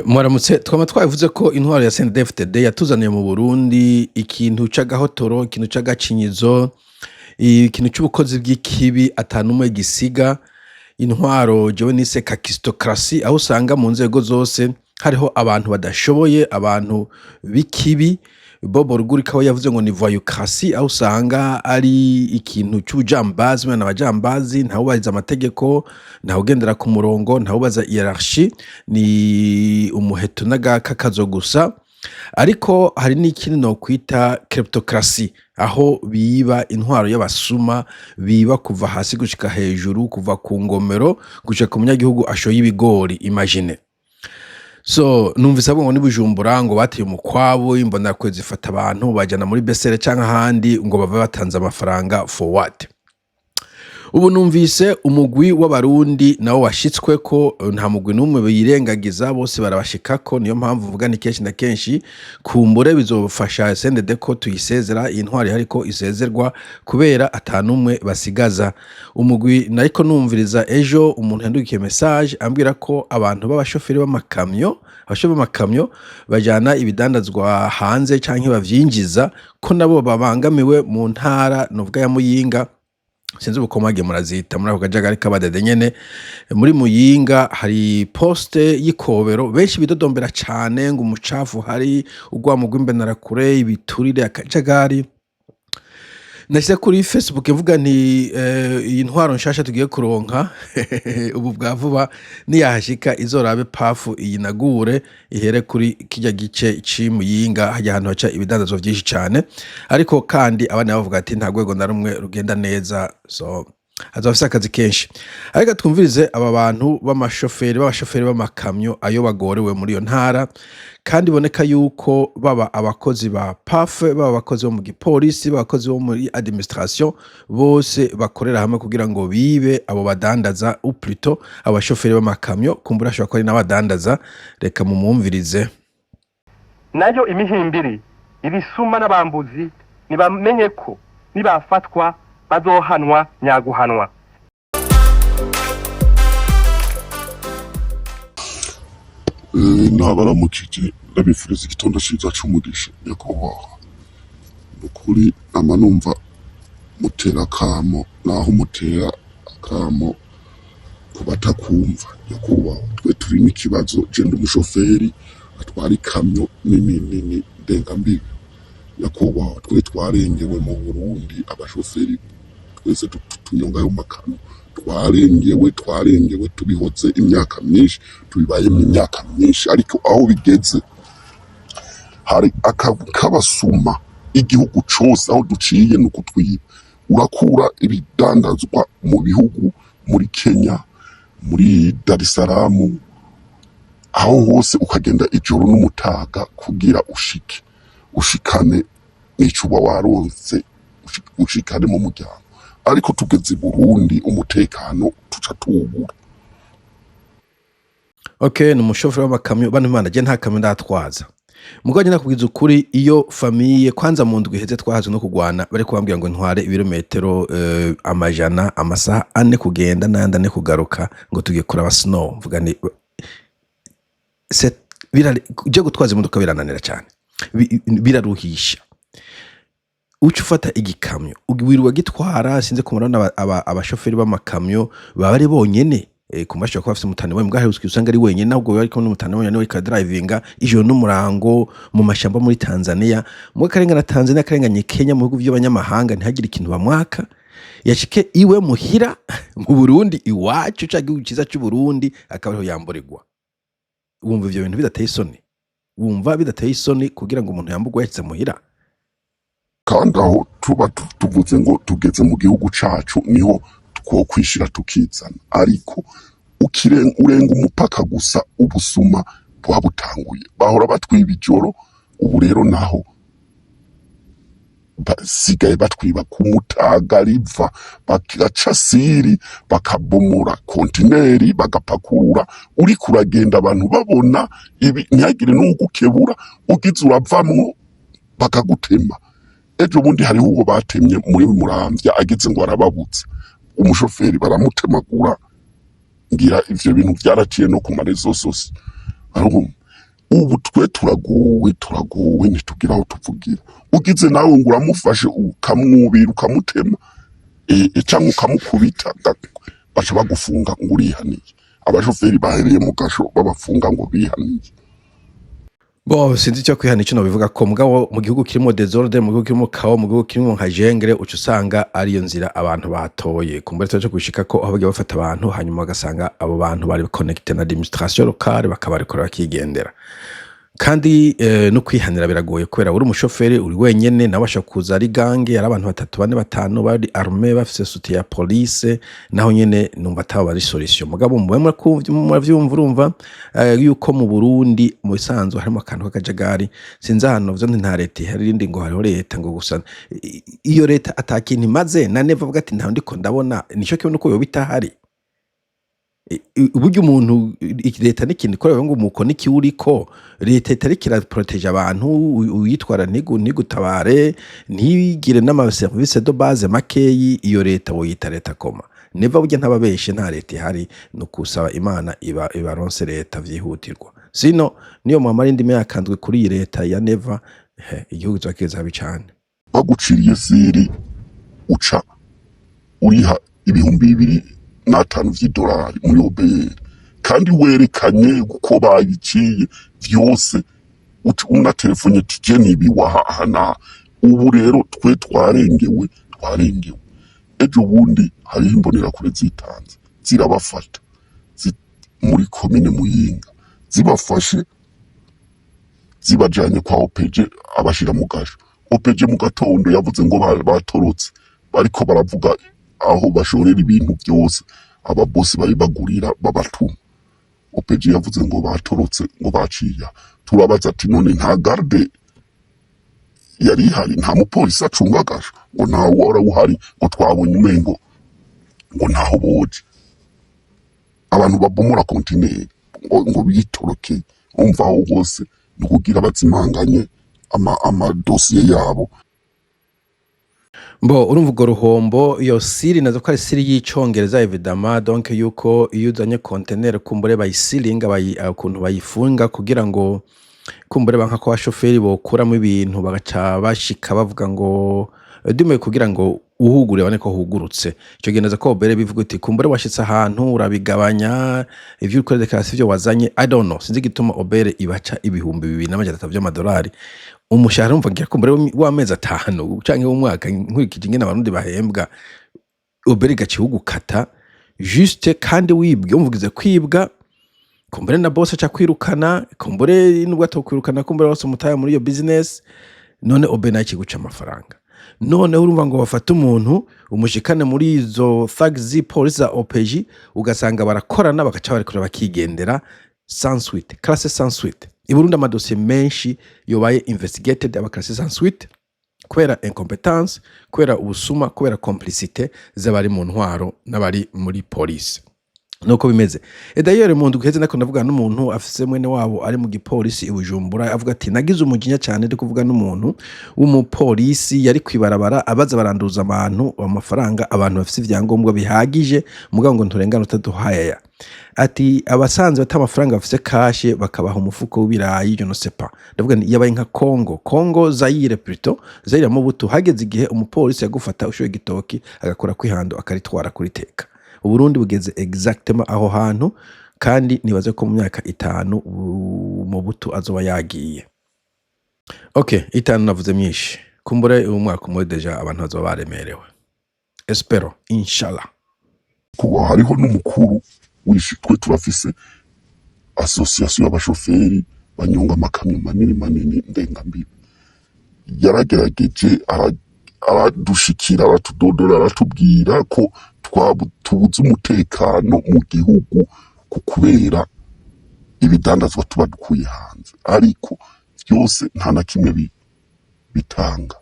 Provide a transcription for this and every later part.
Mwaramutse twama twavuze ko intwaro ya CNDD-FDD yatuzaniye mu Burundi ikintu c'agahotoro, ikintu c'agacinyizo, ikintu c'ubukozi bw'ikibi atanumwe gisiga, intwaro jewe nise kakistokrasi aho usanga mu nzego zose hariho abantu badashoboye, abantu b'ikibi. Bobo Rugurika we yavuze ngo ni voyoucratie aho usanga ari ikintu c'ubujambazi, bene abajambazi ntawubahiriza amategeko, ntawugendera ku murongo, ntawubaza hierarchie, ni umuheto n'agakakazo gusa. Ariko hari n'ikindi nokwita kleptocratie aho biba intwaro y'abasuma, biba kuva hasi gushika hejuru, kuva ku ngomero gushika ku munyagihugu ashoye ibigori, imagine. So numvise abo ngo ni Bujumbura ngo bateye umukwabo, imbonerakure zifata abantu bajana muri Besere canke ahandi ngo bave batanze amafaranga for what? Ubu numvise umugwi w'abarundi nawo washitsweko, nta mugwi n'umwe birengagiza, bose barabashikako. Niyo mpamvu vuga ni kenshi na kenshi kumbure bizofasha CNDD ko tuyisezera, iyi ntwari hariko isezerwa kubera atanumwe basigaza. Umugwi nariko numviriza ejo umuntu yandukiye message ambwira ko abantu b'abashoferi b'amakamyo, abashoferi b'amakamyo bajana ibidandazwa hanze canke bavyinjiza ko nabo babangamiwe mu ntara novuga ya Muyinga. Sinzi ubukomage murazita muri ako kajagari k'abadede nyene. Muri Muyinga hari poste y'ikobero, benshi bidodombera cane ngo umucafu hari ugwamo gw'imbonerakure, ibiturire, akajagari. Nashyize kuri Facebook mvuga nti iyi ntwaro nshasha tugiye kuronka ubu bwa vuba niyahashika izorabe pafu iyinagure ihere kuri kijya gice c'Imuyinga hajya ahantu haca ibidandazwa vyinshi cane. Ariko kandi abana bavuga ati nta rwego na rumwe rugenda neza, so azafise akazi kenshi. Ariko twumvirize aba bantu b'abashoferi b'amakamyo ayo bagorewe muri iyo ntara, kandi boneka yuko baba abakozi ba PAF, baba abakozi bo mu gipolisi, baba abakozi bo muri administration, bose bakorera hamwe kugira ngo bibe abo badandaza, ou plutôt abashoferi b'amakamyo. Kumbura ashobora ko ari n'abadandaza, reka mumwumvirize. Nayo imihimbiri ibisuma n'abambuzi nibamenye ko nibafatwa bazohanwa nyaguhanwa. Nabaramukije ndabifuriza igitondo ciza c'umugisha nyakubahwa. Nukuri amanumva mutera akamo naho mutera akamo kubatakumva nyakubahwa. Twe turi n'ikibazo, je ndi umushoferi atwara ikamyo nini ndengambibi nyakubahwa. Twe twarengewe mu Burundi, abashoferi twese tunyonga yo makamyo twarengewe tubihoze imyaka myinshi, tubibayemo imyaka myinshi. Ariko aho bigeze hari akabasuma igihugu cose aho duciye no kutwiba. Urakura ibidandazwa mu bihugu, muri Kenya, muri Dar es Salaam, aho hose ukagenda ijoro n'umutaga kugira ushikane n'icuba waronse, ushikane mu muryango. Ariko tugeze i Burundi umutekano tuca tuwubura. Okay, ni umushoferi w'amakamyo. Bana Imana, je nta kamyo ndatwaza. Mugabo nyina kubwiza ukuri, iyo famiye kwanza mu ndwi heze twahaze no kugwana, bari kubambwira ngo ntware ibirometero amajana, amasaha 4 kugenda n'ayandi 4 kugaruka ngo tugiye kuraba snow. Mvuga ni je gutwaza imodoka birananira cyane, biraruhisha. Uca ufata igikamyo wirirwa gitwara, sinze kumurana abashoferi b'amakamyo baba ari bonyene ku mashaka ko bafite umutane we mbwa usanga ari wenyene, nabwo bari kumwe n'umutane we we ka drivinga ijoro n'umurango mu mashamba muri Tanzania, mu karengana Tanzania, karenganye Kenya, mu bihugu by'abanyamahanga ntihagire ikintu bamwaka. Yashike iwe muhira mu Burundi iwacu, ca gihugu ciza cy'u Burundi, akabaho yamborerwa. Wumva ivyo bintu bidateye isoni? Wumva bidateye isoni kugira ngo umuntu yamburwe yahise muhira? Kandi aho tuba tuvuze ngo tugeze mu gihugu cacu niho twokwishira tukizana. Ariko urenga umupaka gusa ubusuma bwabutanguye. Bahora batwiba ijoro, ubu rero naho basigaye batwiba ku mutaga riva, bagaca siri, bakabomora kontineri, bagapakurura. Uri kuragenda abantu babona ibi, ntihagire n'ugukebura, ugize uravamwo bakagutema. Ejo bundi hariho uwo batemye muri Muramvya, agize ngo arababutse umushoferi baramutemagura. Ngira ivyo bintu byaraciye no ku marezo sose. ariko ubu twe turagowe ntitugira aho tuvugira. Ugize nawe ngo uramufashe ukamwubira ukamutema cyangwa ukamukubita baca bagufunga ngo urihaniye. Abashoferi bahereye mu gasho babafunga ngo bihaniye. Bo sinzi icyo kwihana icyo bivuga ko mugabo mu gihugu kirimo desordre, mu gihugu kirimo kawo, mu gihugu kirimo nka jengre, uca usanga ariyo nzira abantu batoye kumbere cyo gushika ko aho bagiye bafata abantu hanyuma bagasanga abo bantu bari connected na administration locale bakabarekora bakigendera. Kandi no kwihanira biragoye kubera uri umushoferi uri wenyene nabasha kuza ari gange ari abantu 3 4 5 bari armée bafise soutien ya police naho nyene numva ataba bari solution. Mugabo muravyumva urumva yuko mu Burundi mu bisanzwe harimo akantu k'akajagari sinzi hano vyo nta leta hari rindi ngo hariho leta ngo gusa iyo leta atakintu imaze na neva vuga ati nta ndiko ndabona nico kibo nuko yo bitahari. Uburyo umuntu leta n'ikindi korera ngo umuko niki uriko leta itari kira protege abantu uyitwara ntigutabare ntigire n'ama service de base makeyi iyo leta woyita leta koma neva burya ntababeshe nta leta ihari no kusaba Imana ibaronse leta vyihutirwa sino niyo mwamara indi yakandwe kuri iyi leta ya neva igihugu cyakeza bicane baguciriye siri uca uriha ibihumbi 2,500 vy'idolari muri obere kandi werekanye uko bayiciye vyose una telefone tijeni ibiwahana. Ubu rero twe twarengewe ejo bundi hari imbonera kure zitanze zirabafata muri komine Muyinga zibafashe zibajanye kwa OPG abashira mu gasho. OPG mu gatondo yavuze ngo batorotse bariko baravuga aho bashorera ibintu byose ababosi bari bagurira babatuma. OPG yavuze ngo batorotse ngo baciya. Turabaza ati none nta garde yari hari nta mupolisi acunga gasho ngo nta wora uhari ngo twabonye umengo ngo ntaho boje abantu babomora kontineri ngo bitoroke umva aho hose no kugira bazimanganye ama dossier yabo. Mbo urumva ugo ruhombo iyo siri nazo ko ari siri y'icongereza evidemment donc yuko iyo uzanye container kumbure bayisilinga ukuntu bayifunga kugira ngo kumbure banka ko abashoferi bokuramo ibintu bagaca bashika bavuga ngo dume kugira ngo uhugure bane ko hugurutse cyo geneza ko bere bivuga uti kumbure washitse ahantu urabigabanya ivyo ukore dekarasi vyo wazanye I don't know sinzi gituma obere ibaca ibihumbi 2,300 by'amadolari umushahara umvagira kumbure w'amezi 5 canke w'umwaka nkurikije ingene abarundi bahembwa obere gacihugu kata juste kandi wibwe umvugize kwibwa kumbure na boss aca kwirukana kumbure nubwo atokwirukana kumbure wose mutaya muri iyo business none obere naki guca amafaranga none urumva ngo bafata umuntu umushikane muri izo thugs police za OPG ugasanga barakorana bagaca barikora bakigendera sans suite classe sans suite. Iburundi amadosiye menshi yobaye investigated abaklasses sans suite kubera incompetence kubera ubusuma kubera complicité z'abari mu ntwaro n'abari muri police nuko bimeze. D'ailleurs mu nduguheze nako ndavuga n'umuntu afise mwene wabo ari mu gipolisi ibujumbura avuga ati nagize umujinya cyane ndi kuvuga n'umuntu w'umupolisi yari kwibarabara abaza baranduza abantu amafaranga abantu bafise ivyangombwa bihagije mugabo ngo nturengana utaduhaya ati abasanzwe bata amafaranga bafise kashe bakabaha umufuko w'ibirayi je no sais pas ndavuga yabaye nka Congo Zaire plutôt Zaire mu buto hageze igihe umupolisi yagufata ushoye gitoki agakora kwihando akaritwara kuri teka. Uburundi bugeze exactement aho hantu kandi nibaze ko mu myaka 5 mu buto azoba yagiye. Okay, 5 navuze myinshi kumbure uyu mwaka umwe deja abantu bazoba baremerewe espero inshallah kuba hariho n'umukuru wishitwe turafise association y'abashoferi banyonga amakamyo manini ndengambibi yaragerageje aradushikira aratudodora aratubwira ko tubuze umutekano mu gihugu kubera ibidandazwa tuba dukuye hanze ariko byose nta na kimwe bitanga.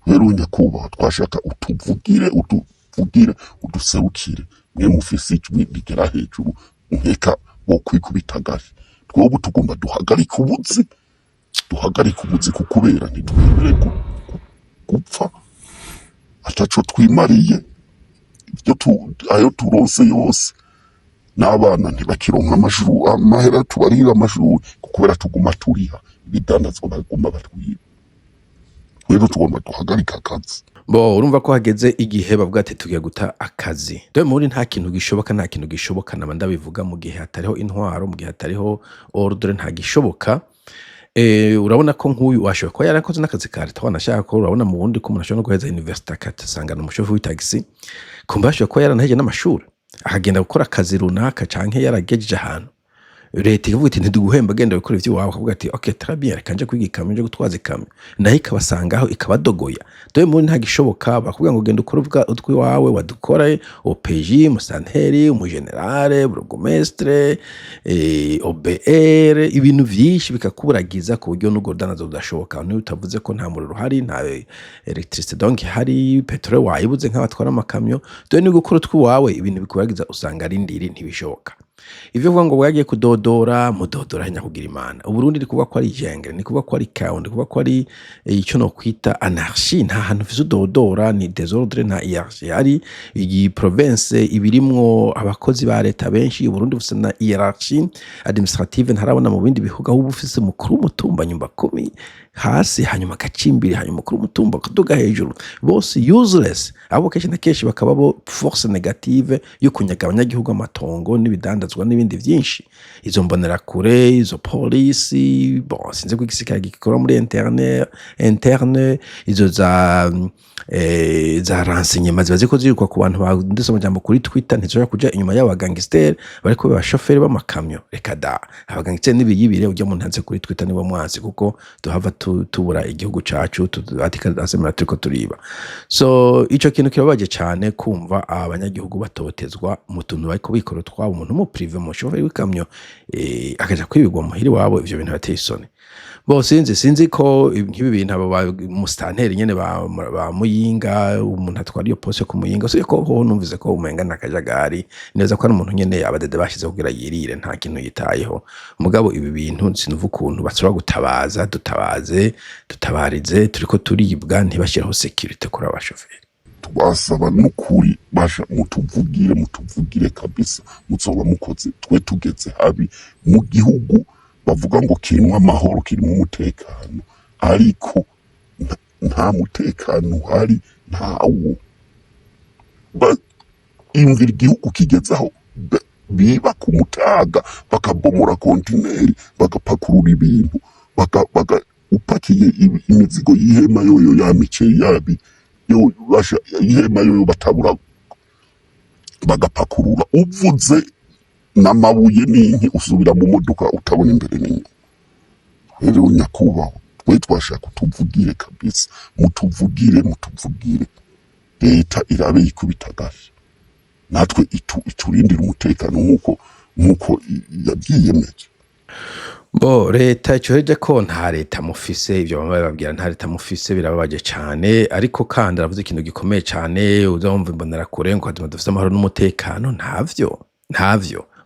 Rero nyakubahwa twashaka utuvugire uduserukire mwe mufise ijwi rigera hejuru nkeka wo kwikubitagaje twobu tugomba duhagarika ubuzi kukubera ntitwemere gupfa ataco twimariye ayo turonse yose n'abana ntibakironka amahera tubarira amashuri kubera tuguma turiha ibidandazwa baguma batwiba. Rero tugomba duhagarika akazi. Urumva ko hageze igihe bavuga ati tugiye guta akazi. Dore muri nta kintu gishoboka naba ndabivuga mu gihe hatariho intwaro, mu gihe hatariho ordre nta gishoboka. Urabona ko nk'uyu washobora kuba yarakoze n'akazi ka leta wanashaka ko urabona mu bundi ko umuntu ashobora no guheza university akatasangana umushoferi w'itagisi kumva ashobora kuba yaranaheje n'amashuri akagenda gukora akazi runaka canke yaragejeje ahantu leta ivuga iti ntiduguhemba genda gukora ivyo wawe akavuga ati okay très bien reka nje kwiga ikamyo nje gutwaza ikamyo naho ikabasangaho ikabadogoya. Dore muri nta gishoboka bakubwira ngo genda ukora utwi wawe wadukore OPJ musanteri umugenerale burugomestre OBR ibintu vyinshi bikakuburagiza ku buryo n'ubwo danazo budashoboka. Niyo utavuze ko nta muriro hari nta electricité donc hari petrol wayibuze nk'abatwara amakamyo. Dore ni gukora utwi wawe ibintu bikuburagiza usanga ari ndiri ntibishoboka. Ivyo vuga ngo wagiye kudodora mudodora nyakugira Imana. Uburundi ni kuvuga ko ari jengere, ni kuvuga ko ari kaunde, ni kuvuga ko ari ico no kwita anarchie. Nta hantu fizo dodora ni désordre na hiérarchie. Ari iyi province ibirimwo abakozi ba leta benshi. Uburundi bufise na hiérarchie administrative ntarabona mu bindi bihugu aho bufise mukuru mutumba nyumba 10 hasi hanyuma gacimbiri hanyuma mukuru mutumba kuduga hejuru bose useless. Abo kenshi na kenshi bakaba bo force négative yo kunyaga abanyagihugu amatongo n'ibidandazwa n'ibindi vyinshi. Izo mbonera kure izo police sinze ko igisirikare gikora muri interne izo za renseignement zibaze ko zirikwa ku bantu banditse amajambo kuri Twitter ntizoja kuja inyuma y'abagangster bariko bashoferi b'amakamyo. Reka da abagangster n'ibiyibire ujya mu ntanze kuri Twitter nibo mwansi kuko duhava tubura igihugu cacu asemera turiko turiba. So ico kintu kirabaje cyane kumva abanyagihugu batotezwa mu tuntu bariko bikora twabo umuntu mu privé mu shoferi w'ikamyo akaja kwibigwa muhiri wabo. Ivyo bintu bateye isoni. Sinzi ko nk'ibi bintu aba mustanteri nyene ba Muyinga umuntu atwara iyo poste ku Muyinga so ko ho numvize ko umenga nakajagari neza ko ari umuntu nyene abadede bashize kugira yirire nta kintu yitayeho. Mugabo ibi bintu sinuva ukuntu basura gutabaza tutabarize turiko turibwa ntibashiraho security kuri abashoferi. Twasaba n'ukuri basha mutuvugire kabisa muzoba mukoze twe tugeze habi mu gihugu bavuga ngo kirimo amahoro kirimo umutekano ariko nta mutekano hari ntawo. Imvira igihugu kigezaho biba ku mutaga bakabomora kontineri bagapakurura ibintu upakiye imizigo y'ihema yoyo ya miceri yabi yo basha ihema yoyo batabura bagapakurura uvuze n'amabuye n'inki usubira mu modoka utabona imbere n'inyuma. Rero nyakubaho twe twashaka kutuvugire kabisa mutuvugire leta irabe ikubitagaje natwe iturindira umutekano nkuko yabyiyemeje. Leta icoheje ko nta leta mufise ivyo bamwe babwira nta leta mufise birababaje cyane ariko kandi aravuze ikintu gikomeye cyane uzumva imbonera kure ngo dufise amahoro n'umutekano ntavyo.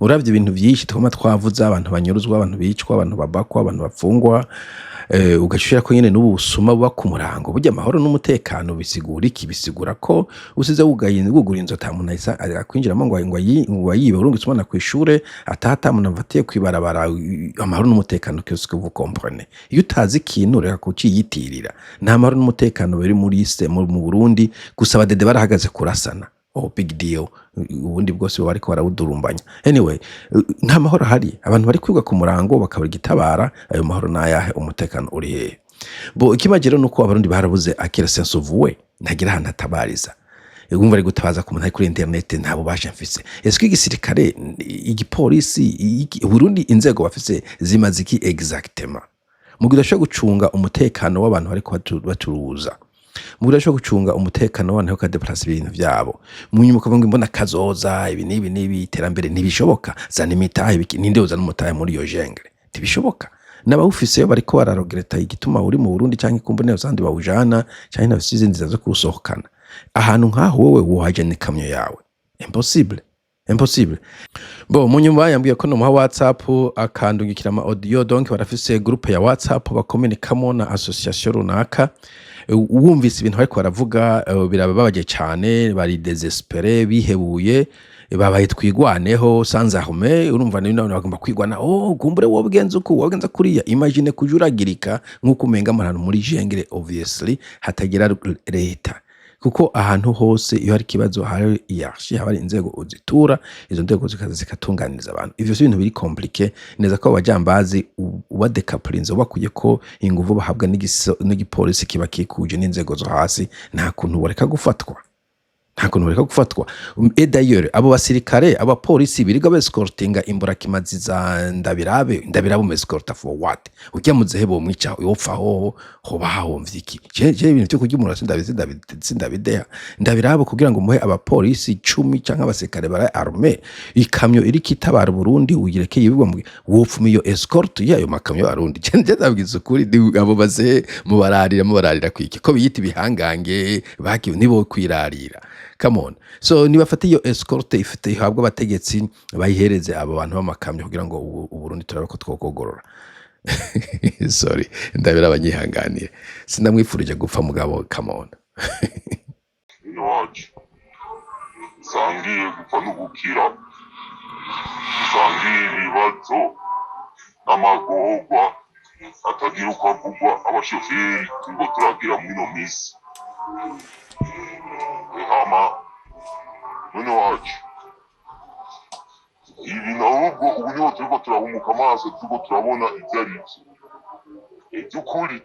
Uravye ibintu byinshi twama twavuza abantu banyuruzwa abantu bicwa abantu babakwa abantu bapfungwa ugashira ko nyene n'ubusuma buba ku murango burya amahoro n'umutekano bisigura iki? Bisigura ko usize wugura inzota muntu ahisa akwinjiramo ngo yibe urungi usumana ku ishure atata muntu mvatiye kwibarabara amahoro n'umutekano cyose ko vous comprenez. Iyo utazi ikintu reka kuciyitirira nta mahoro n'umutekano bari muri mu Burundi gusa abadede barahagaze kurasana. Big deal ubundi bwose bariko barawudurumbanya. Anyway nta mahoro hari abantu bari kwiga ku murango bakabura gitabara ayo mahoro nayahe umutekano uri he? Ikimagiro nuko abarundi barabuze akira sense of way ntagira ahantu atabariza. Ugumva ari gutabaza ku muntu kuri internet ntabo basha mfise. Eske igisirikare igipolisi Burundi inzego bafise zimaze iki exactement mu gudasha gucunga umutekano w'abantu bariko baturuza mugura cyo gucunga umutekano w'abantu ho kadeplace ibintu byabo munyuma kavuga imbona kazoza ibi nibi iterambere ntibishoboka zana imitahe ninde uzana umutahe muri yo jengre tibishoboka n'abawufise bariko bararogereta igituma uri mu Burundi canke kumbone zandi bawujana canke nabisize nziza zo kusohokana ahantu nkaho wowe wohaje ni kamyo yawe impossible. Munyuma yambwiye ko no mu WhatsApp akandungikira ama audio donc barafise groupe ya WhatsApp bakomunikamo na association runaka. Wumvise ibintu bariko baravuga birababaje cyane bari désespéré bihebuye babaye twigwaneho sans arme, urumva none bagomba kwigwana, kumbure wobigenza uku wobigenza kuriya, imagine kujuragirika nk'uko umenga ahantu muri jengere obviously hatagira leta, kuko ahantu hose iyo hari ikibazo hari hierarchie, hari inzego uzitura, izo nzego zikaza zikatunganiriza abantu. Ivyo si ibintu biri compliqué, neza ko abajambazi ubadekapulinze ubakuye ko inguvu bahabwa n'igipolisi kiba kikuje n'inzego zo hasi, nta kuntu bareka gufatwa. Et d'ailleurs abo basirikare abapolisi biriga bescortinga imburakimazi za ndabirabe mescorta for what, ujya muzehe bo mwica yopfa hoba hahomvye iki? Je ibintu cyo kurya umuntu sindabideha, ndabirabe kugira ngo muhe abapolisi 10 canke abasirikare bara armée ikamyo iri kitabara Burundi uyireke yibigwa mu wopfuma iyo escort yayo makamyo arundi. Je ndabwiza ukuri abo bazehe mubararira kwiki ko biyita bihangange bakiwe nibo kwirarira. Come on. So nibafata iyo escort ifite ihabwa abategetsi bayihereze abo bantu b'amakamyo kugira ngo Uburundi turabe ko twokogorora. Sorry, ndabira abanyihanganiye. Sindamwifurije gupfa mugabo, come on. Iwacu sangiye gupfa no gukira, sangiye ibibazo n'amagorwa atagira uko avugwa abashoferi ngo turagira muri no misi. Mwene wacu ibi nahubwo ubu niho turiko turahumuka amaso, turiko turabona ivyo ari vyo ivy'ukuri.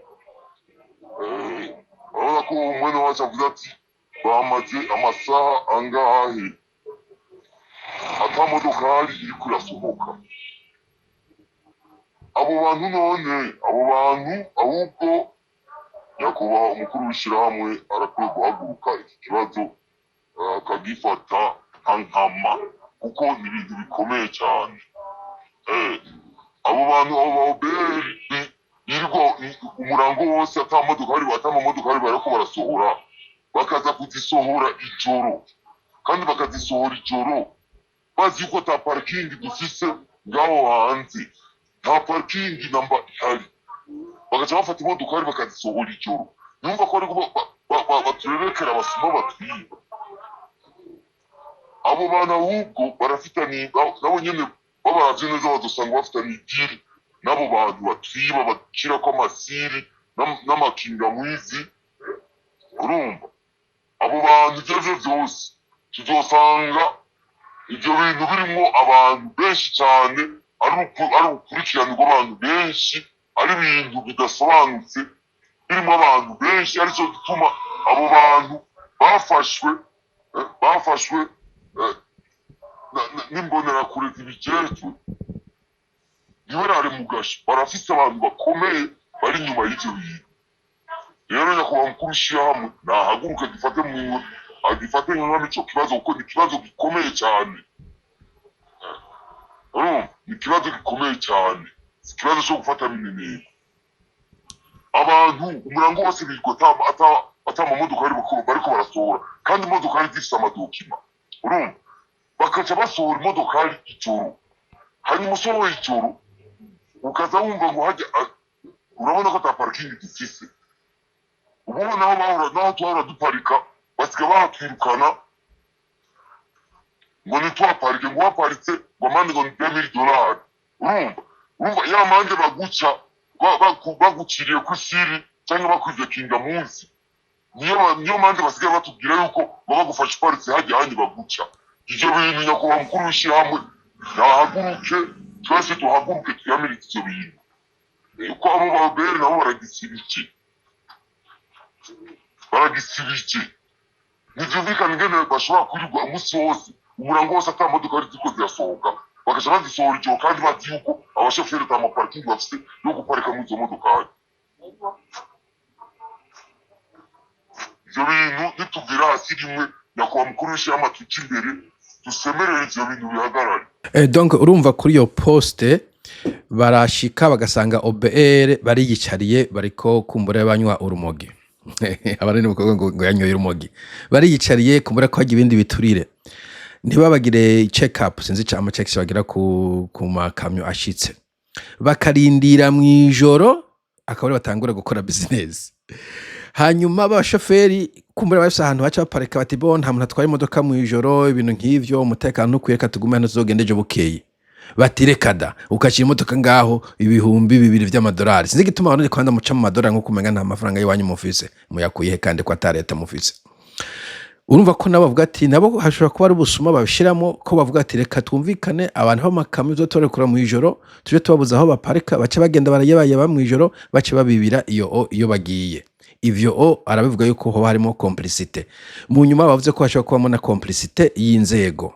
Urabona ko mwene wacu avuze ati bamaze amasaha angahe ata modokari iriko irasohoka. Abo bantu none ahubwo nyakubahwa umukuru w'ishirahamwe arakwiye guhaguruka iki kibazo akagifata nkama, kuko ni ibintu bikomeye cyane. Abo bantu yirirwa umurango wose atamamodokari bariko barasohora, bakaza kuzisohora ijoro, kandi bakazisohora ijoro bazi yuko ata parking dufise ngaho hanze, nta parking namba ihari, bagaca bafata imodokari bakazisohora ijoro. Numva ko ariko baturerekera abasuma batwiba. Abo bantu ahubwo barafitaniye nabo nyene babaravye neza badusanga bafitaniye idiri n'abo bantu batwiba bashirako amasiri n'amakinga mwizi. Urumva abo bantu ivyo vyose tuzosanga ivyo bintu birimwo abantu benshi cane, ari ukurikirana rw'abantu benshi, ari ibintu bidasobanutse birimo abantu benshi, arico gituma abo bantu bafashwe n'imbonerakure zibijejwe ntibarare mu gasho, barafise abantu bakomeye bari inyuma y'ivyo bintu. Rero nyakubahwa mukuru w'ishirahamwe nahaguruke agifate nk'aho ico kibazo, kuko ni ikibazo gikomeye cyane. Ni ikibazo gikomeye cyane, si ikibazo cyo gufata mineneko. Abantu umurango wose birirwa ata amamodokari bariko barasohora, kandi imodokari zifise amadokima. Urumva bakaca basohora imodokari ijoro, hanyuma usohoye ijoro ukaza wumva ngo hajya, urabona ko ata parking dufise. Ubu naho tuhora duparika basiga bahatwirukana ngo ntitwaparike, ngo waparitse ngo amande ngo ni $2000. Urumva ya mande baguca baguciriye ku siri cyangwa bakwivye kinga munsi, niyo mande basigaye batubwira yuko baba gufasha iparitse hajya hanyu baguca. Ivyo bintu nyakubahwa mukuru w'ishirahamwe nahaguruke, twese tuhaguruke tuyamirike ivyo bintu, kuko abo babere nabo baragisibije. Ntivyumvikana ingene bashobora kwirirwa umunsi wose umurango wose ata modokari ziriko zirasohoka, bagaca bazisohora ijoro, kandi bazi yuko abashoferi ata amaparking bafise yo guparika muri izo modokari. Ivyo bintu nituvira hasi rimwe, nyakubahwa mukuru w'ishirahamwe tuca imbere dusemerere ivyo bintu bihagarare. Donc urumva kuri iyo poste barashika bagasanga OBR bariyicariye bariko kumbura banywa urumogi. Abari n'umukobwa ngo yanyoye urumogi, bariyicariye kumbura ko hagiye ibindi biturire, ntibabagire check up, sinzi cyama checks bagira ku makamyo ashitse, bakarindira mwijoro akabari batangura gukora business. hanyuma abashoferi kumbura bafise ahantu baca baparika bati bo nta muntu atwara imodoka mu ijoro ibintu nk'ivyo umutekano ntukwiye reka tugume hano tuzogende ejo bukeye bati reka da ukashira imodoka ngaho ibihumbi 2 vy'amadolari sinzi gituma abantu kwanda muca mu madolari nko kumenga nta mafaranga yiwanyu mufise muyakuye kandi ko atareta mufise urumva ko nabo bavuga ati nabo hashobora kuba ari ubusuma babishiramo ko bavuga ati reka twumvikane abantu b'amakamyo zotorekura mu ijoro tuje tubabuza aho baparika bace bagenda barayebaye mu ijoro bace babibira iyo bagiye ivyo arabivuga yuko ho harimo complicité mu nyuma bavuze ko hashobora kubamo na complicité y'inzego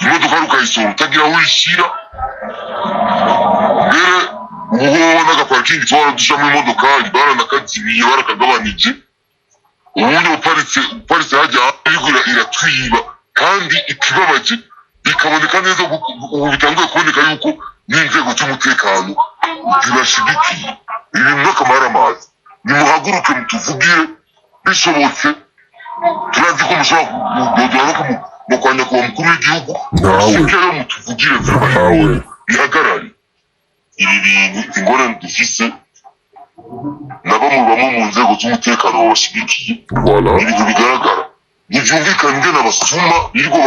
imodoka rukayisora utagira aho uyishyira mbere ubu n'agaparkingi twara dushamo imodokari baranakazibiye barakagabanije ubundi uparitse hajya iratwiba kandi ikibabaje bikaboneka neza ubu bitanguye kuboneka yuko n'inzego z'umutekano zibashigikiye ibintu n'akamaramazi nimuhaguruke mutuvugire bishobotse turazi ko mushobora kudodora no kwanya kuwa mukuru w'igihugu shikero mutuvugire vuba bihagarare ibi bintu ingorane dufise bamwe mu nzego z'umutekano babashigikiye ibintu bigaragara ntibyumvikana ingene abasuma biriko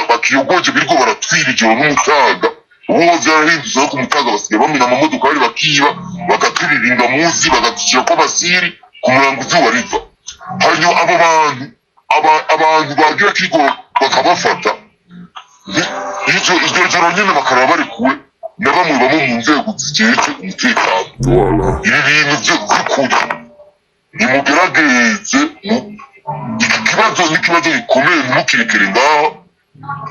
bakiyogoje biriko baratwira ijoro n'umutaga ubu vyarahindutse ko umutaga basigaye bamena amamodokari bakiba bagaturirinda munsi bagadushirako abasiri ku murango izuba riva hanyuma abo abantu bagira kigo bakabafata iryo joro nyene bakaraba barekuwe na bamwe mu nzego zijejwe umutekano ibi bintu vyo kuri nimugerageze ikibazo n'ikibazo gikomeye ntimukirekere ngaho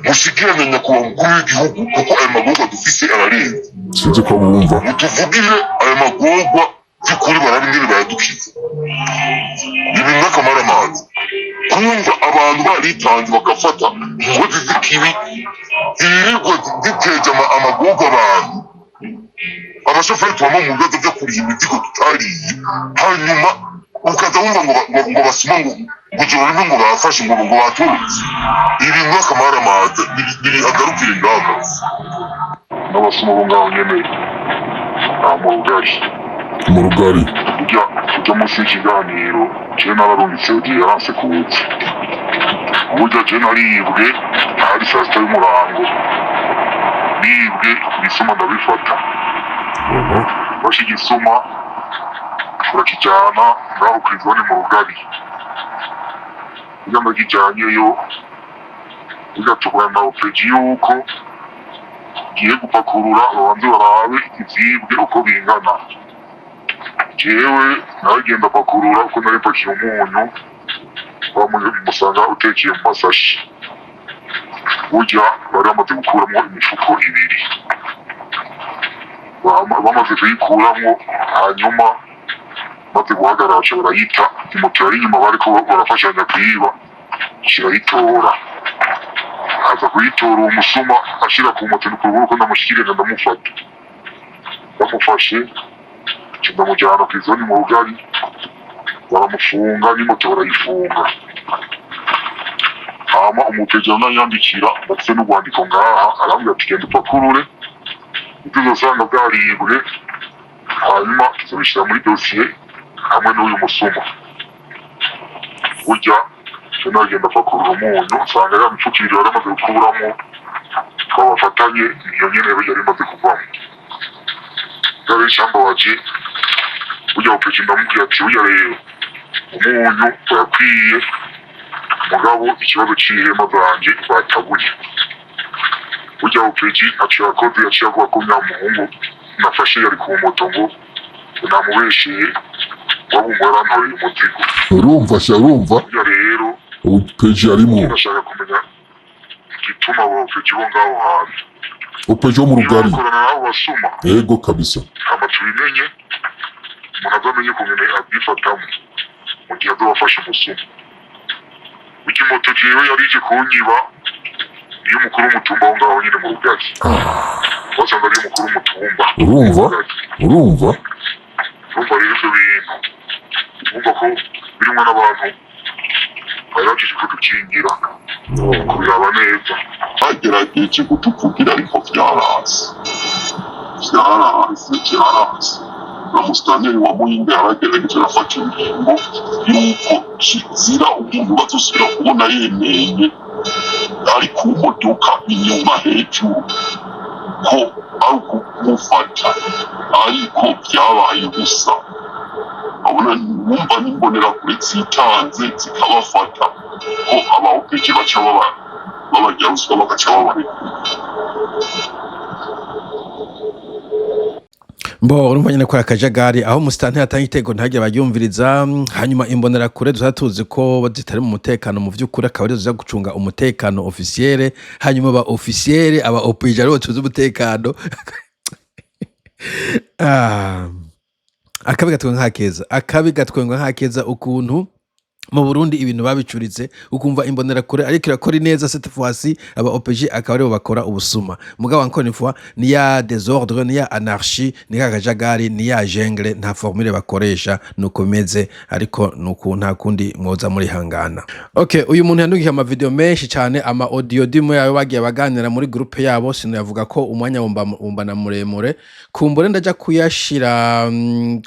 mushikirane nyakubahwa mukuru w'igihugu kuko ayo magorwa dufise ararenze sinzi ko bumva mutuvugire ayo magorwa by'ukuri barabe ingene bayadukiza ibintu n'akamaramazi kumva abantu baritanze bagafata inkozi z'ikibi zirirwa ziteje amagorwa abantu abashoferi tubamo mu bibazo byo kuriha imizigo tutariye hanyuma ukaza wumva ngo basuma ngo ijoro rimwe ngo bafashe ngo baturutse ibintu n'akamaramazi birihagarukire ngaho n'abasuma bo ngaho nyene mu rugari ujya munsi y'ikiganiro je nararungitse ugiye yaranse kuza uburyo je naribwe hari saa sita y'umurango nibwe ibisuma ndabifata bashe igisuma turakijana ngaho kw'izone mu rugari ujya ndakijyanyeyo ugatubona na opeji yuko giye gupakurura babanze barabe ivyibwe uko bingana jewe nagenda pakurura uko nari pakiye umunyu bamusanga utekeye mu masashi burya bari bamaze gukuramo imifuko 2 bamaze kuyikuramo hanyuma maze guhagarara baca barayita imoto yari inyuma bariko barafashanya kwiba kirayitora aza kuyitora uwo musuma ashira ku moto n'ukuboko ko ndamushikirira ndamufata bamufashe ndamujyana ku izoni mu rugari baramufunga n'imoto barayifunga hama umupeja nayandikira ndetse n'urwandiko ngaha arambwira ati genda upakurure tuzosanga bwaribwe hanyuma tuzabishyira muri dosiye hamwe n'uyu musuma burya nagenda pakurura umunyu usanga yamipfukiriye yaramaze gukuramo twabafatanye iyo nyene yari imaze kuvamo yari ishamba waje burya upeje ndamubwira ati burya rero umunyu turakwiye mugabo ikibazo c'ihema zanje batabuye burya upeje aciye akoze yaciye avuga ko nyamuhungu nafashe yari ku moto ngo namubesheye wabumva yarantoreye umuzigo urumva rero upeje arimo ndashaka kumenya igituma abo upeje bo ngaho hantu upeje wo mu rugari yego kabisa amatubimenye umuntu azamenye kumenya abyifatamo mu gihe azobafasha umusuma burya moto jewe yarije kunyiba iyo umukuru w'umutumba wo ngaho nyine mu rugari wasanga ari umukuru w'umutumba urumva rero ivyo bintu urumva ko birimwo n'abantu barabashije kudukingira kubiraba neza bagerageje kutuvugira ariko vyaranse na musitanteri wa Muyinga yaragerageje afata ingingo yuko kizira umuntu bazosubira kubona yemeye ari ku modoka inyuma hejuru ko ari ukumufata, ariko byabaye gusa. abona wumva n'imbonera kure zitanze zikabafata ko abaopeje baca babajya ruswa bagaca babareka. Mbo urumva nyene ko akajagari aho musitanteri atanga itego ntagire baryumviriza, hanyuma imbonera kure duzatuzi ko zitari mu mutekano mu vy'ukuri akaba ari zo gucunga umutekano officiere, hanyuma aba officiere aba OPG aribo tuzi umutekano akabi gatwenga nk'akeza ukuntu mu Burundi ibintu babicuritse ukumva imbonera kure ariko irakora neza cette fois-ci aba OPG akaba aribo bakora ubusuma. Mugabo encore une fois ni ya désordre, ni ya anarchie, ni kajagari, ni ya jungle, nta formule bakoresha nuko meze, ariko nuko nta kundi mwoza muri hangana. Okay, uyu muntu yandukiye ama video menshi cyane, ama audio dimo yawe bagiye baganira muri groupe yabo, sino yavuga ko umwanya wumbana muremure, kumbure ndaja kuyashira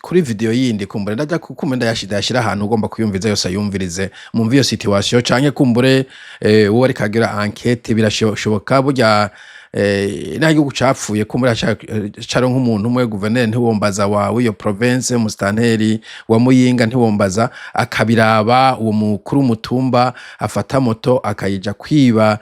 kuri video yindi, kumbure ndaja kukumenda yashira ahantu ugomba kuyumviza yose yumvirize mumva iyo situation, canke kumbure wowe ari kagira enquête birashoboka burya nayo gucapfuye kumbure caro nk'umuntu umwe gouverneur ntiwombaza wawe iyo province, musitanteri wa Muyinga ntiwombaza, akabiraba uwo mukuru mutumba afata moto akayija kwiba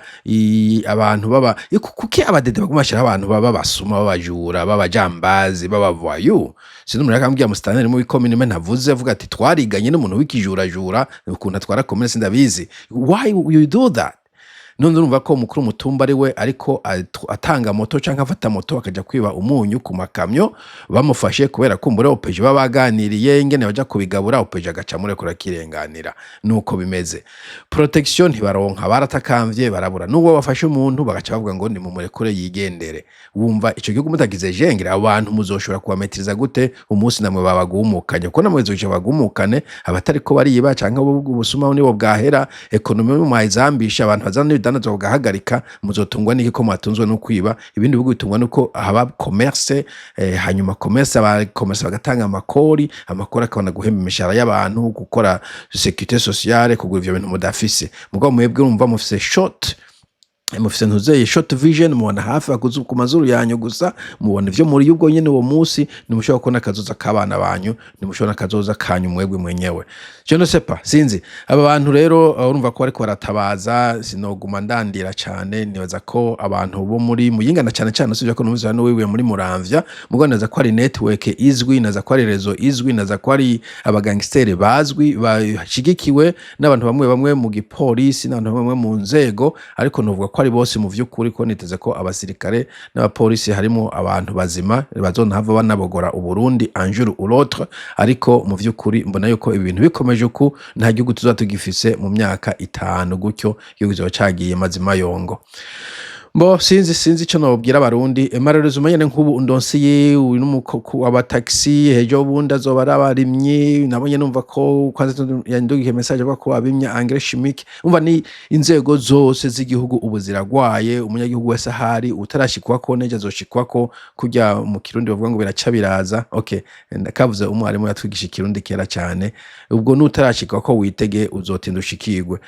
abantu baba kuki abadede bagumashira abantu baba basuma babajura babajambazi babavoyu. Sino muri akambwiye musitanteri mu bikomine me ntavuze avuga ati twariganye n'umuntu w'ikijurajura ukuntu atwara commerce ndabizi. Why you do that? None urumva ko umukuru mutumba ari we ariko atanga moto canke afata moto akaja kwiba umunyu ku makamyo, bamufashe kubera kumbure OPG babaganiriye ingene baja kubigabura, OPG agaca murekura kirenganira. Nuko bimeze. Protection ntibaronka, baratakamvye barabura, nuwo bafashe umuntu bagaca bavuga ngo ni mumurekure yigendere. Wumva ico gihugu mutagize jengere abantu muzoshobora kubametiriza gute umunsi namwe babagumukanye, ko namwe zoje bagumukane abatari ko bariba canke ubusuma nibo bwahera, ekonomi mu mayizambisha abantu bazana danazo bagahagarika, muzotungwa n'iki ko mwatunzwe no kwiba, ibindi bihugu bitungwa nuko haba commerce, hanyuma commerce bagatanga amakori akabona guhemba imishahara y'abantu, gukora sécurité sociale, kugura ivyo bintu mudafise. Mugabo mwebwe urumva mufise mufise ntuzeye short vision, mubona hafi akuzu ku mazuru yanyu gusa, mubona ivyo muri ubwo nyene uwo musi, nimushobora kubona akazoza k'abana banyu, nimushobora akazoza kanyu mwebwe mwenyewe. Je ne sais pas, sinzi aba bantu rero urumva ko bariko baratabaza, sinoguma ndandira cyane, nibaza ko abantu bo muri Muyinga na cyane usibye ko numvise hano wiwe muri Muramvya, mugo naza ko ari network izwi, naza ko ari rezo izwi, naza ko ari abagangster bazwi bashigikiwe n'abantu bamwe mu gipolisi n'abantu bamwe mu nzego, ariko novuga ko ari bose mu vy'ukuri ko niteze ko abasirikare n'abapolisi harimo abantu bazima bazonahava banabogora Uburundi un jour ou l'autre, ariko mu vy'ukuri mbona yuko ibintu bikomeje uku nta gihugu tuzatugifise mu myaka 5 gutyo igihugu cagiye mazima yongo. Mbo sinzi ico nobwira abarundi, malheureusement nyene nk'ubu ndonsiye n'umukoku aba taxi hejo bundi azoba arabarimye, nabonye numva ko kwanza yandugiye message avuga ko abimya engrais chimique. Umva ni inzego zose z'igihugu ubu ziragwaye, umunyagihugu wese ahari utarashikwa ko neje azoshikwa ko kujya mu Kirundi bavuga ngo biraca biraza. Okay, ndakavuze umwarimu yatwigisha Kirundi kera cyane, ubwo nutarashikwa ko witege uzotinda ushikirwe.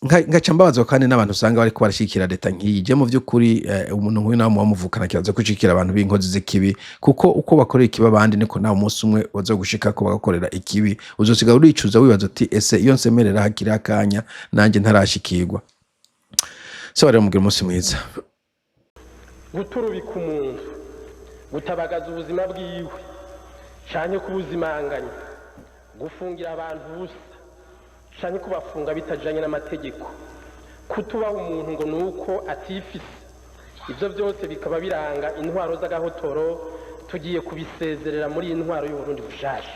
Ngaca mbabazwa kandi n'abantu usanga bari ko barashikira leta nkije mu vy'ukuri, umuntu nk'uyu nawe muvukana kibaza kucikira abantu b'inkozi z'ikibi, kuko uko bakorera ikibi abandi niko nawe umunsi umwe bazo gushika ko bagakorera ikibi, uzosiga uricuza wibaza uti ese iyo nsemerera hakiri akanya nanje ntarashikirwa. So rero mugira umunsi mwiza. Guturubika umuntu, gutabagaza ubuzima bwiwe canke kubuzimanganya, gufungira abantu busa canke kubafunga bitajanye n'amategeko, kutubaho umuntu ngo nuko atifise, ivyo byose bikaba biranga intwaro z'agahotoro tugiye kubisezerera muri intwaro y'Uburundi bushasha.